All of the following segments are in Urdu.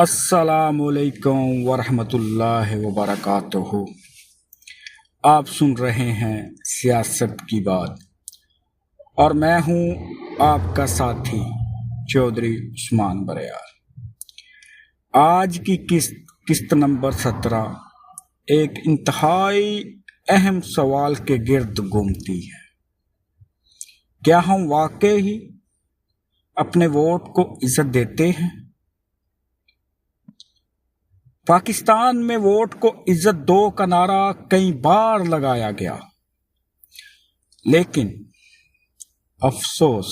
السلام علیکم ورحمۃ اللہ وبرکاتہ۔ آپ سن رہے ہیں سیاست کی بات اور میں ہوں آپ کا ساتھی چودھری عثمان بریار۔ آج کی قسط نمبر 17 ایک انتہائی اہم سوال کے گرد گھومتی ہے۔ کیا ہم واقعی اپنے ووٹ کو عزت دیتے ہیں؟ پاکستان میں ووٹ کو عزت دو کا نعرہ کئی بار لگایا گیا، لیکن افسوس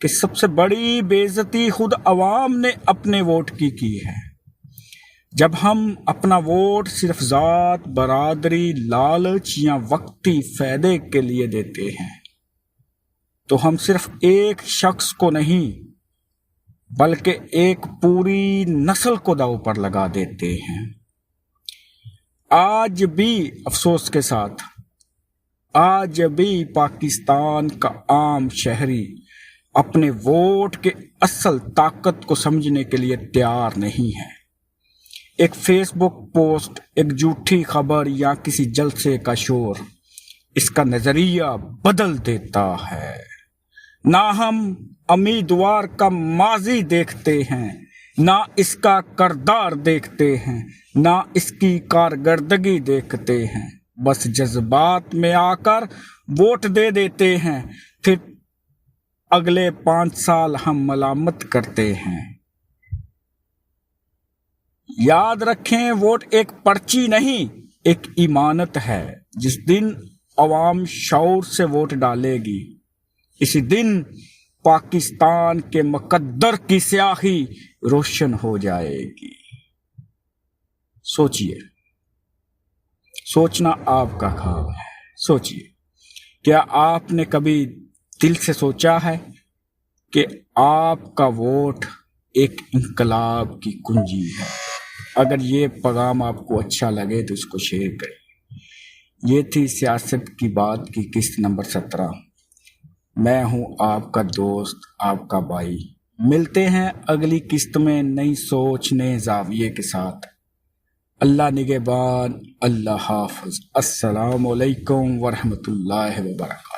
کہ سب سے بڑی بے عزتی خود عوام نے اپنے ووٹ کی ہے۔ جب ہم اپنا ووٹ صرف ذات، برادری، لالچ یا وقتی فائدے کے لیے دیتے ہیں تو ہم صرف ایک شخص کو نہیں بلکہ ایک پوری نسل کو داؤ پر لگا دیتے ہیں۔ آج بھی افسوس کے ساتھ پاکستان کا عام شہری اپنے ووٹ کے اصل طاقت کو سمجھنے کے لیے تیار نہیں ہے۔ ایک فیس بک پوسٹ، ایک جھوٹی خبر یا کسی جلسے کا شور اس کا نظریہ بدل دیتا ہے۔ نہ ہم امیدوار کا ماضی دیکھتے ہیں، نہ اس کا کردار دیکھتے ہیں، نہ اس کی کارکردگی دیکھتے ہیں، بس جذبات میں آ کر ووٹ دے دیتے ہیں، پھر اگلے 5 سال ہم ملامت کرتے ہیں۔ یاد رکھیں، ووٹ ایک پرچی نہیں، ایک امانت ہے۔ جس دن عوام شعور سے ووٹ ڈالے گی، اسی دن پاکستان کے مقدر کی سیاہی روشن ہو جائے گی۔ سوچئے، سوچنا آپ کا کام ہے۔ سوچئے، کیا آپ نے کبھی دل سے سوچا ہے کہ آپ کا ووٹ ایک انقلاب کی کنجی ہے؟ اگر یہ پیغام آپ کو اچھا لگے تو اس کو شیئر کریں۔ یہ تھی سیاست کی بات کی قسط نمبر 17۔ میں ہوں آپ کا دوست، آپ کا بھائی۔ ملتے ہیں اگلی قسط میں نئی سوچ، نئے زاویے کے ساتھ۔ اللہ نگہبان، اللہ حافظ۔ السلام علیکم ورحمۃ اللہ وبرکاتہ۔